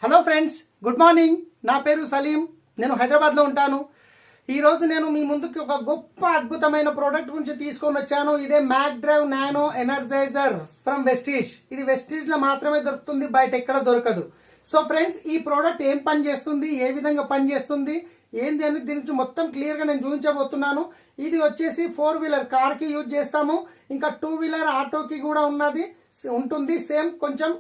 Hello friends, good morning. నా పేరు సలీం. నేను హైదరాబాద్లో ఉంటాను. ఈరోజు నేను మీ ముందుకి ఒక గొప్ప అద్భుతమైన ప్రోడక్ట్ గురించి తీసుకొని వచ్చాను. ఇదే Mac Drive Nano Energizer from Vestige. ఇది వెస్టీజ్లో మాత్రమే దొరుకుతుంది, బయట ఎక్కడ దొరకదు. సో ఫ్రెండ్స్, ఈ ప్రోడక్ట్ ఏం పని చేస్తుంది, ఏ విధంగా పని చేస్తుంది, ఏంది అని దీని నుంచి మొత్తం క్లియర్గా నేను చూపించబోతున్నాను. ఇది వచ్చేసి 4-వీలర్ కార్కి యూజ్ చేస్తాము. ఇంకా 2-వీలర్ ఆటోకి కూడా ఉంటుంది. సేమ్ కొంచెం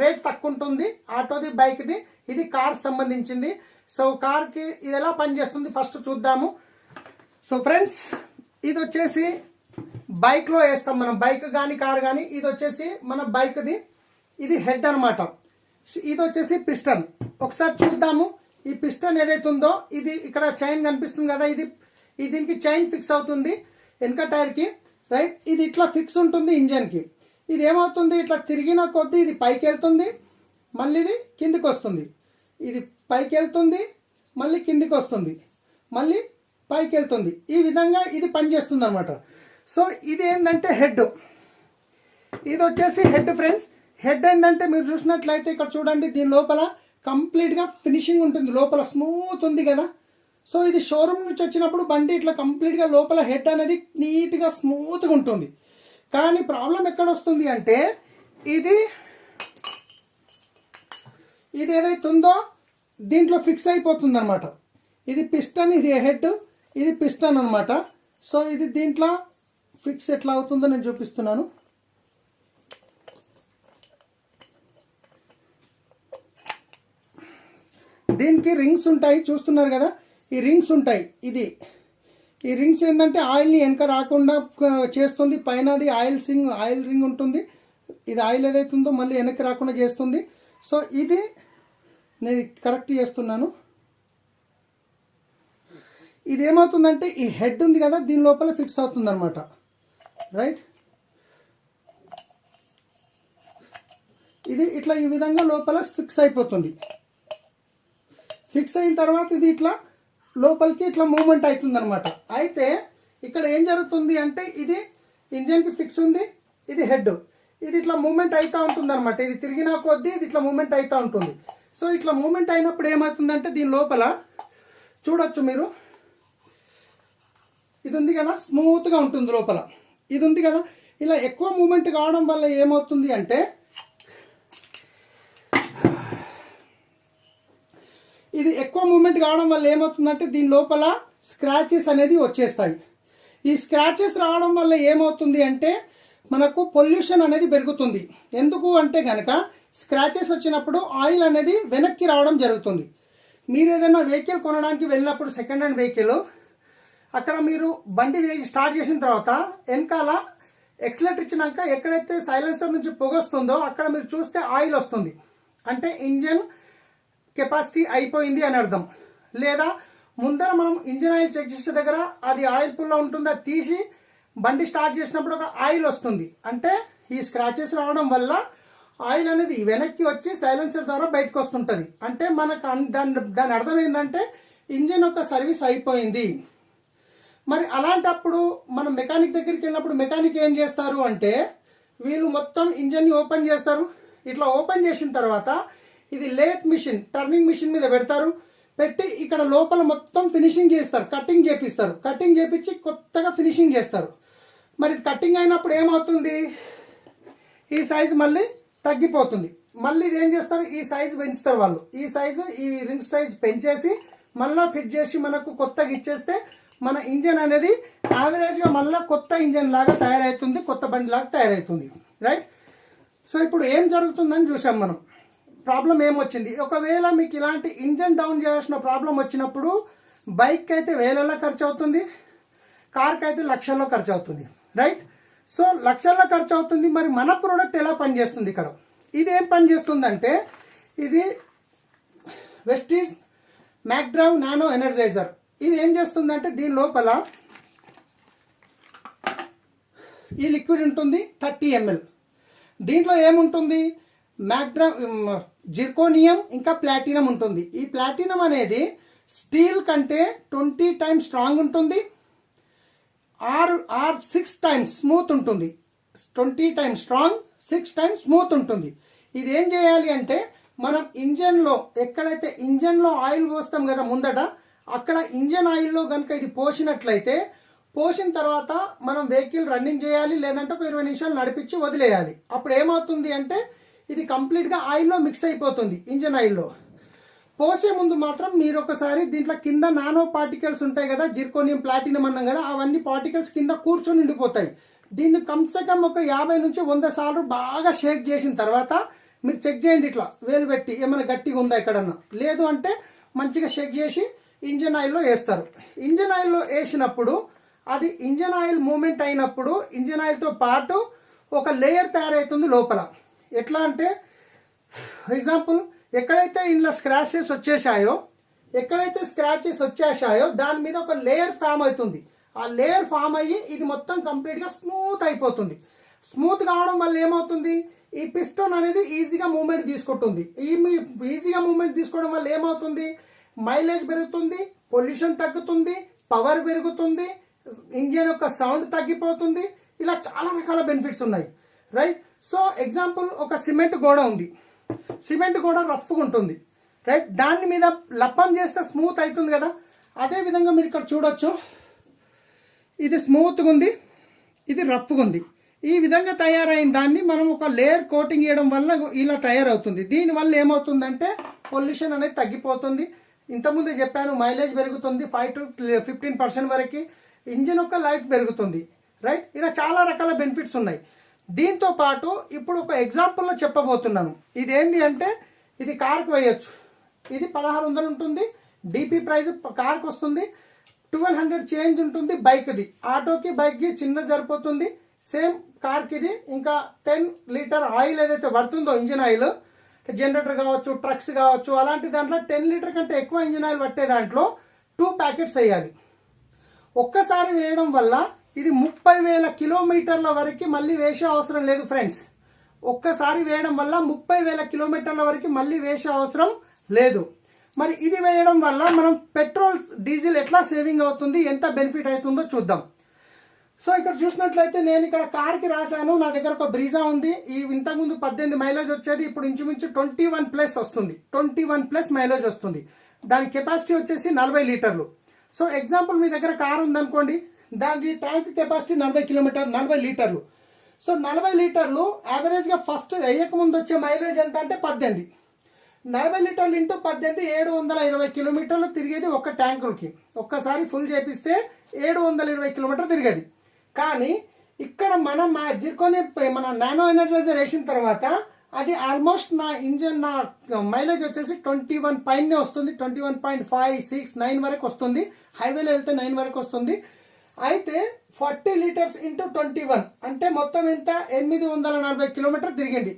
రేట్ తక్కువ ఉంటుంది ఆటోది, బైక్ది. ఇది కార్ సంబంధించింది. సో కార్కి ఇది ఎలా పనిచేస్తుంది ఫస్ట్ చూద్దాము. సో ఫ్రెండ్స్, ఇది వచ్చేసి బైక్లో వేస్తాం మనం, బైక్ కానీ కార్ కానీ. ఇది వచ్చేసి మన బైక్ది, ఇది హెడ్ అనమాట. ఇది వచ్చేసి పిస్టన్. ఒకసారి చూద్దాము. ఈ పిస్టన్ ఏదైతే ఉందో, ఇది ఇక్కడ చైన్ కనిపిస్తుంది కదా, ఇది దీనికి చైన్ ఫిక్స్ అవుతుంది వెనక టైర్కి, రైట్. ఇది ఇట్లా ఫిక్స్ ఉంటుంది ఇంజన్కి. ఇది ఏమవుతుంది, ఇట్లా తిరిగిన కొద్దీ ఇది పైకి వెళ్తుంది, మళ్ళీ ఇది కిందికి వస్తుంది. ఇది పైకి వెళ్తుంది, మళ్ళీ కిందికి వస్తుంది, మళ్ళీ పైకి వెళ్తుంది. ఈ విధంగా ఇది పనిచేస్తుంది అనమాట. సో ఇది ఏంటంటే హెడ్. ఇది వచ్చేసి హెడ్ ఫ్రెండ్స్. హెడ్ ఏంటంటే మీరు చూసినట్లయితే ఇక్కడ చూడండి, దీని లోపల కంప్లీట్గా ఫినిషింగ్ ఉంటుంది, లోపల స్మూత్ ఉంది కదా. సో ఇది షోరూమ్ నుంచి వచ్చినప్పుడు బండి ఇట్లా కంప్లీట్గా లోపల హెడ్ అనేది నీట్గా స్మూత్గా ఉంటుంది. కానీ ప్రాబ్లం ఎక్కడ వస్తుంది అంటే, ఇది ఏదైతే ఉందో దీంట్లో ఫిక్స్ అయిపోతుంది అనమాట. ఇది పిస్టన్, ఇది హెడ్, ఇది పిస్టన్ అనమాట. సో ఇది దీంట్లో ఫిక్స్ ఎట్లా అవుతుందో నేను చూపిస్తున్నాను. దీనికి రింగ్స్ ఉంటాయి, చూస్తున్నారు కదా, ఈ రింగ్స్ ఉంటాయి. ఈ రింగ్స్ ఏంటంటే ఆయిల్ని వెనక రాకుండా చేస్తుంది. పైన అది ఆయిల్ రింగ్ ఉంటుంది. ఇది ఆయిల్ ఏదైతే ఉందో మళ్ళీ వెనక్కి రాకుండా చేస్తుంది. సో ఇది నేను కరెక్ట్ చేస్తున్నాను. ఇది ఏమవుతుందంటే, ఈ హెడ్ ఉంది కదా, దీని లోపల ఫిక్స్ అవుతుంది అనమాట, రైట్. ఇది ఇట్లా ఈ విధంగా లోపల ఫిక్స్ అయిపోతుంది. ఫిక్స్ అయిన తర్వాత ఇది ఇట్లా లోపలికి ఇట్లా మూవ్మెంట్ అవుతుంది అనమాట. అయితే ఇక్కడ ఏం జరుగుతుంది అంటే, ఇది ఇంజన్కి ఫిక్స్ ఉంది, ఇది హెడ్, ఇది ఇట్లా మూవ్మెంట్ అవుతూ ఉంటుంది అనమాట. ఇది తిరిగిన కొద్దీ ఇది ఇట్లా మూవ్మెంట్ అవుతూ ఉంటుంది. సో ఇట్లా మూవ్మెంట్ అయినప్పుడు ఏమవుతుందంటే, దీని లోపల చూడొచ్చు మీరు, ఇది ఉంది కదా, స్మూత్గా ఉంటుంది లోపల. ఇది ఉంది కదా, ఇలా ఎక్కువ మూవ్మెంట్ కావడం వల్ల ఏమవుతుంది అంటే, ఇది ఎక్కువ మూమెంట్ కావడం వల్ల ఏమవుతుందంటే, దీని లోపల స్క్రాచెస్ అనేది వచ్చేస్తాయి. ఈ స్క్రాచెస్ రావడం వల్ల ఏమవుతుంది అంటే, మనకు పొల్యూషన్ అనేది పెరుగుతుంది. ఎందుకు అంటే కనుక, స్క్రాచెస్ వచ్చినప్పుడు ఆయిల్ అనేది వెనక్కి రావడం జరుగుతుంది. మీరు ఏదైనా వెహికల్ కొనడానికి వెళ్ళినప్పుడు, సెకండ్ హ్యాండ్ వెహికల్, అక్కడ మీరు బండి స్టార్ట్ చేసిన తర్వాత వెనకాల ఎక్సలేటర్ ఇచ్చినాక ఎక్కడైతే సైలెన్సర్ నుంచి పొగ వస్తుందో అక్కడ మీరు చూస్తే ఆయిల్ వస్తుంది. అంటే ఇంజన్ కెపాసిటీ అయిపోయింది అని అర్థం. లేదా ముందర మనం ఇంజిన్ ఆయిల్ చెక్ చేసే దగ్గర అది ఆయిల్ పుల్లో ఉంటుంది, అది తీసి బండి స్టార్ట్ చేసినప్పుడు ఒక ఆయిల్ వస్తుంది. అంటే ఈ స్క్రాచెస్ రావడం వల్ల ఆయిల్ అనేది వెనక్కి వచ్చి సైలెన్సర్ ద్వారా బయటకు వస్తుంటుంది. అంటే మనకు దాని అర్థం ఏంటంటే, ఇంజిన్ యొక్క సర్వీస్ అయిపోయింది. మరి అలాంటప్పుడు మనం మెకానిక్ దగ్గరికి వెళ్ళినప్పుడు మెకానిక్ ఏం చేస్తారు అంటే, వీళ్ళు మొత్తం ఇంజన్ని ఓపెన్ చేస్తారు. ఇట్లా ఓపెన్ చేసిన తర్వాత ఇది లేత్ మిషన్, టర్నింగ్ మిషన్ మీద పెడతారు. పెట్టి ఇక్కడ లోపల మొత్తం ఫినిషింగ్ చేస్తారు, కటింగ్ చేపిస్తారు. కటింగ్ చేపించి కొత్తగా ఫినిషింగ్ చేస్తారు. మరి కటింగ్ అయినప్పుడు ఏమవుతుంది, ఈ సైజు మళ్ళీ తగ్గిపోతుంది. మళ్ళీ ఇది ఏం చేస్తారు, ఈ సైజు పెంచుతారు వాళ్ళు. ఈ రింగ్ సైజ్ పెంచేసి మళ్ళీ ఫిట్ చేసి మనకు కొత్తగా ఇచ్చేస్తే మన ఇంజన్ అనేది యావరేజ్గా మళ్ళీ కొత్త ఇంజన్ లాగా తయారవుతుంది, కొత్త బండి లాగా తయారవుతుంది, రైట్. సో ఇప్పుడు ఏం జరుగుతుందని చూసాం మనం. ప్రాబ్లం ఏమొచ్చింది, ఒకవేళ మీకు ఇలాంటి ఇంజన్ డౌన్ చేయాల్సిన ప్రాబ్లం వచ్చినప్పుడు బైక్ అయితే వేలల్లో ఖర్చు అవుతుంది, కార్కి అయితే లక్షల్లో ఖర్చు అవుతుంది, రైట్. సో లక్షల్లో ఖర్చు అవుతుంది. మరి మన ప్రోడక్ట్ ఎలా పనిచేస్తుంది ఇక్కడ, ఇది ఏం పనిచేస్తుందంటే, ఇది Vestige Mac Drive Nano Energizer. ఇది ఏం చేస్తుందంటే, దీని లోపల ఈ లిక్విడ్ ఉంటుంది 30 ml. దీంట్లో ఏముంటుంది, మ్యాక్ డ్రైవ్ జిర్కోనియం ఇంకా ప్లాటినం ఉంటుంది. ఈ ప్లాటినం అనేది స్టీల్ కంటే 20 times స్ట్రాంగ్ ఉంటుంది, 6 times స్మూత్ ఉంటుంది. 20 times స్ట్రాంగ్, 6 times స్మూత్ ఉంటుంది. ఇది ఏం చేయాలి అంటే, మనం ఇంజన్లో ఎక్కడైతే ఇంజన్లో ఆయిల్ పోస్తాం కదా ముందట, అక్కడ ఇంజన్ ఆయిల్లో కనుక ఇది పోసినట్లయితే, పోసిన తర్వాత మనం వెహికల్ రన్నింగ్ చేయాలి, లేదంటే ఒక 20 నిమిషాలు నడిపించి వదిలేయాలి. అప్పుడు ఏమవుతుంది అంటే ఇది కంప్లీట్గా ఆయిల్లో మిక్స్ అయిపోతుంది ఇంజన్ ఆయిల్లో. పోసే ముందు మాత్రం మీరు ఒకసారి దీంట్లో కింద నానో పార్టికల్స్ ఉంటాయి కదా, జిర్కోనియం ప్లాటినం అన్నాం కదా, అవన్నీ పార్టికల్స్ కింద కూర్చొని ఉండిపోతాయి. దీన్ని కమ్సే కమ్ ఒక 50 నుంచి 100 సార్లు బాగా షేక్ చేసిన తర్వాత మీరు చెక్ చేయండి, ఇట్లా వేలు పెట్టి ఏమైనా గట్టిగా ఉందా ఎక్కడన్నా. లేదు అంటే మంచిగా షేక్ చేసి ఇంజన్ ఆయిల్లో వేస్తారు. ఇంజన్ ఆయిల్లో వేసినప్పుడు అది ఇంజన్ ఆయిల్ మూమెంట్ అయినప్పుడు ఇంజన్ ఆయిల్తో పాటు ఒక లేయర్ తయారవుతుంది లోపల. ఎట్లా అంటే ఎగ్జాంపుల్, ఎక్కడైతే ఇంట్లో స్క్రాచెస్ వచ్చేసాయో దాని మీద ఒక లేయర్ ఫామ్ అవుతుంది. ఆ లేయర్ ఫామ్ అయ్యి ఇది మొత్తం కంప్లీట్గా స్మూత్ అయిపోతుంది. స్మూత్ కావడం వల్ల ఏమవుతుంది, ఈ పిస్టన్ అనేది ఈజీగా మూమెంట్ తీసుకుంటుంది. ఈజీగా మూమెంట్ తీసుకోవడం వల్ల ఏమవుతుంది, మైలేజ్ పెరుగుతుంది, పొల్యూషన్ తగ్గుతుంది, పవర్ పెరుగుతుంది, ఇంజన్ యొక్క సౌండ్ తగ్గిపోతుంది. ఇలా చాలా రకాల బెనిఫిట్స్ ఉన్నాయి, రైట్. సో ఎగ్జాంపుల్, ఒక సిమెంట్ గోడ ఉంది, సిమెంట్ గోడ రఫ్గా ఉంటుంది, రైట్. దాని మీద లప్పం చేస్తే స్మూత్ అవుతుంది కదా. అదే విధంగా మీరు ఇక్కడ చూడొచ్చు, ఇది స్మూత్గా ఉంది, ఇది రఫ్గా ఉంది. ఈ విధంగా తయారైన దాన్ని మనం ఒక లేయర్ కోటింగ్ చేయడం వల్ల ఇలా తయారవుతుంది. దీనివల్ల ఏమవుతుందంటే పొల్యూషన్ అనేది తగ్గిపోతుంది. ఇంతకుముందు చెప్పాను, మైలేజ్ పెరుగుతుంది 5 to 15% వరకు, ఇంజిన్ యొక్క లైఫ్ పెరుగుతుంది, రైట్. ఇలా చాలా రకాల బెనిఫిట్స్ ఉన్నాయి. దీంతో పాటు ఇప్పుడు ఒక ఎగ్జాంపుల్లో చెప్పబోతున్నాను. ఇదేంటి అంటే ఇది కార్కి వేయచ్చు. ఇది 1600 ఉంటుంది, డిపి ప్రైస్ కార్కి వస్తుంది. 1200 చేంజ్ ఉంటుంది బైక్ది. ఆటోకి బైక్కి చిన్న సరిపోతుంది. సేమ్ కార్కి ఇది. ఇంకా 10 లీటర్ ఆయిల్ ఏదైతే పడుతుందో ఇంజిన్ ఆయిల్, జనరేటర్ కావచ్చు, ట్రక్స్ కావచ్చు, అలాంటి దాంట్లో 10 లీటర్ కంటే ఎక్కువ ఇంజిన్ ఆయిల్ పట్టే దాంట్లో 2 ప్యాకెట్స్ వేయాలి. ఒక్కసారి వేయడం వల్ల ఇది 30,000 కిలోమీటర్ల వరకు మళ్ళీ వేసే అవసరం లేదు ఫ్రెండ్స్. ఒక్కసారి వేయడం వల్ల 30,000 కిలోమీటర్ల వరకు మళ్ళీ వేసే అవసరం లేదు. మరి ఇది వేయడం వల్ల మనం పెట్రోల్ డీజిల్ ఎట్లా సేవింగ్ అవుతుంది, ఎంత బెనిఫిట్ అవుతుందో చూద్దాం. సో ఇక్కడ చూసినట్లయితే నేను ఇక్కడ కార్కి రాశాను, నా దగ్గర ఒక బ్రీజా ఉంది. ఈ ఇంతకుముందు 18 మైలేజ్ వచ్చేది, ఇప్పుడు ఇంచుమించు 21+ వస్తుంది. 21+ మైలేజ్ వస్తుంది. దాని కెపాసిటీ వచ్చేసి 40 లీటర్లు. సో ఎగ్జాంపుల్, మీ దగ్గర కార్ ఉందనుకోండి, దాని ట్యాంక్ కెపాసిటీ 40 లీటర్లు. సో 40 లీటర్లు యావరేజ్గా ఫస్ట్ వేయక ముందు వచ్చే మైలేజ్ ఎంత అంటే 18. 40 లీటర్లు ఇంటూ 18 720 కిలోమీటర్లు తిరిగేది ఒక ట్యాంకులకి. ఒక్కసారి ఫుల్ చేపిస్తే 720 కిలోమీటర్లు తిరిగేది. కానీ ఇక్కడ మనం మన నానో ఎనర్జైజర్ వేసిన తర్వాత అది ఆల్మోస్ట్ నా మైలేజ్ వచ్చేసి 21 పైనే వస్తుంది. 21.5, 6, 9 వరకు వస్తుంది. హైవేలో వెళ్తే 9 వరకు వస్తుంది. అయితే 40 లీటర్స్ ఇంటూ 21 అంటే మొత్తం ఎంత, 840 కిలోమీటర్ తిరిగింది.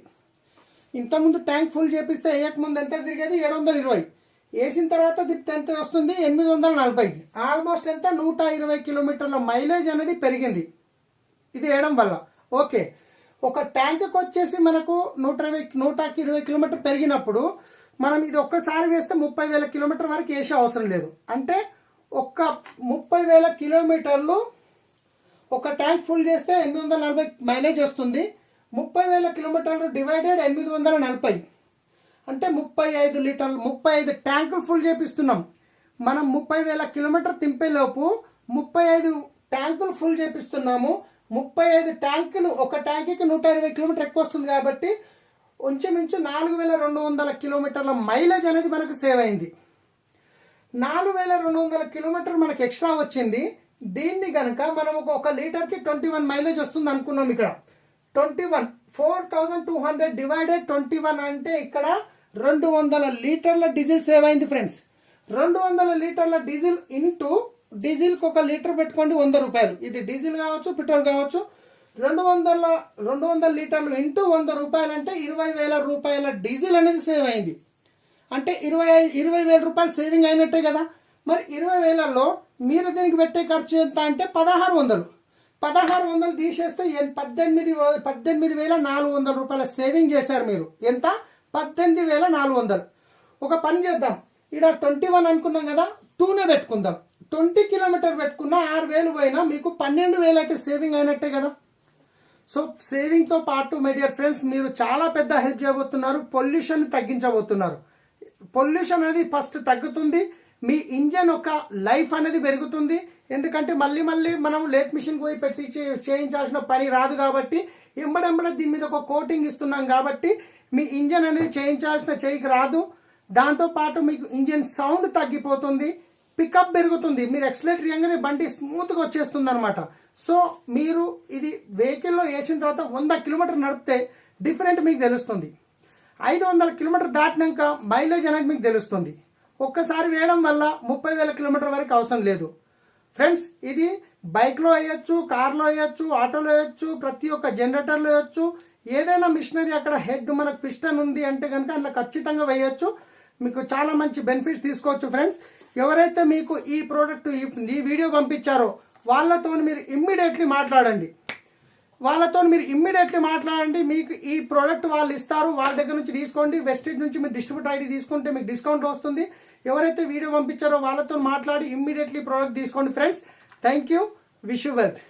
ఇంతకుముందు ట్యాంక్ ఫుల్ చేపిస్తే వేయకముందు ఎంత తిరిగేది, 720. వేసిన తర్వాత తిప్పితే ఎంత వస్తుంది, 840. ఆల్మోస్ట్ ఎంత, 120 కిలోమీటర్ల మైలేజ్ అనేది పెరిగింది ఇది వేయడం వల్ల. ఓకే, ఒక ట్యాంక్కి వచ్చేసి మనకు 120 కిలోమీటర్ పెరిగినప్పుడు మనం ఇది ఒక్కసారి వేస్తే 30,000 కిలోమీటర్ వరకు వేసే అవసరం లేదు. అంటే ఒక్క 30,000 కిలోమీటర్లు ఒక ట్యాంక్ ఫుల్ చేస్తే 840 మైలేజ్ వస్తుంది. 30,000 కిలోమీటర్లు డివైడెడ్ 840 అంటే 35 లీటర్లు, 35 ట్యాంకులు ఫుల్ చేపిస్తున్నాం. మనం 30,000 కిలోమీటర్ తింపేలోపు 35 ట్యాంకులు ఫుల్ చేపిస్తున్నాము. 35 ట్యాంకులు, ఒక ట్యాంకుకి 120 కిలోమీటర్ ఎక్కువ వస్తుంది. కాబట్టి ఇంచుమించు 4,200 కిలోమీటర్ల మైలేజ్ అనేది మనకు సేవ్ అయింది. 4,200 కిలోమీటర్ మనకు ఎక్స్ట్రా వచ్చింది. దీన్ని కనుక మనం ఒక లీటర్కి 21 మైలేజ్ వస్తుంది అనుకున్నాం. ఇక్కడ 21 4,200 డివైడెడ్ 21 అంటే ఇక్కడ 200 లీటర్ల డీజిల్ సేవ్ అయింది ఫ్రెండ్స్. 200 లీటర్ల డీజిల్ ఇంటూ డీజిల్కి ఒక లీటర్ పెట్టుకోండి, 100 రూపాయలు. ఇది డీజిల్ కావచ్చు, పెట్రోల్ కావచ్చు. 200 లీటర్లు ఇంటూ 100 రూపాయలు అంటే 20,000 రూపాయల డీజిల్ అనేది సేవ్ అయింది. అంటే 20,000 రూపాయలు సేవింగ్ అయినట్టే కదా. మరి 20,000లో మీరు దీనికి పెట్టే ఖర్చు ఎంత అంటే 1,600 తీసేస్తే 18,400 రూపాయల సేవింగ్ చేశారు మీరు. ఎంత, 18,400. ఒక పని చేద్దాం, ఇక్కడ 21 అనుకున్నాం కదా, 2నే పెట్టుకుందాం. 20 కిలోమీటర్ పెట్టుకున్నా 6,000 పోయినా మీకు 12,000 అయితే సేవింగ్ అయినట్టే కదా. సో సేవింగ్తో పాటు మై డియర్ ఫ్రెండ్స్ మీరు చాలా పెద్ద హెల్ప్ చేయబోతున్నారు, పొల్యూషన్ తగ్గించబోతున్నారు. పొల్యూషన్ అనేది ఫస్ట్ తగ్గుతుంది, మీ ఇంజన్ ఒక లైఫ్ అనేది పెరుగుతుంది. ఎందుకంటే మళ్ళీ మనం లేత్ మిషన్ పోయి పెట్టి చేయించాల్సిన పని రాదు కాబట్టి ఎంబడెంబడ దీని మీద ఒక కోటింగ్ ఇస్తున్నాం కాబట్టి మీ ఇంజన్ అనేది చేయికి రాదు. దాంతోపాటు మీకు ఇంజన్ సౌండ్ తగ్గిపోతుంది, పికప్ పెరుగుతుంది, మీరు ఎక్సలేటర్ ఇవ్వగానే బండి స్మూత్గా వచ్చేస్తుంది అనమాట. సో మీరు ఇది వెహికల్లో వేసిన తర్వాత 100 కిలోమీటర్ నడిపితే డిఫరెంట్ మీకు తెలుస్తుంది. 500 కిలోమీటర్ దాటినాక మైలేజ్ అనేది మీకు తెలుస్తుంది. ఒక్కసారి వేయడం వల్ల 30,000 కిలోమీటర్ వరకు అవసరం లేదు ఫ్రెండ్స్. ఇది బైక్లో వేయచ్చు, కార్లో వేయచ్చు, ఆటోలో వేయచ్చు, ప్రతి ఒక్క జనరేటర్లో వేయచ్చు. ఏదైనా మిషనరీ అక్కడ హెడ్ మనకు పిస్టన్ ఉంది అంటే కనుక అందులో ఖచ్చితంగా వేయచ్చు. మీకు చాలా మంచి బెనిఫిట్స్ తీసుకోవచ్చు ఫ్రెండ్స్. ఎవరైతే మీకు ఈ ప్రోడక్ట్ ఈ వీడియో పంపించారో వాళ్ళతో మీరు ఇమ్మీడియట్లీ మాట్లాడండి. మీకు ఈ ప్రోడక్ట్ వాళ్ళు ఇస్తారు, వాళ్ళ దగ్గర నుంచి తీసుకోండి. వెస్టేజ్ నుంచి మీరు డిస్ట్రిబ్యూటర్ ఐడి తీసుకుంటే మీకు డిస్కౌంట్ వస్తుంది. ఎవరైతే వీడియో పంపించారో వాళ్ళతో మాట్లాడి ఇమ్మీడియట్లీ ప్రోడక్ట్ తీసుకోండి friends. Thank you, wish you wealth.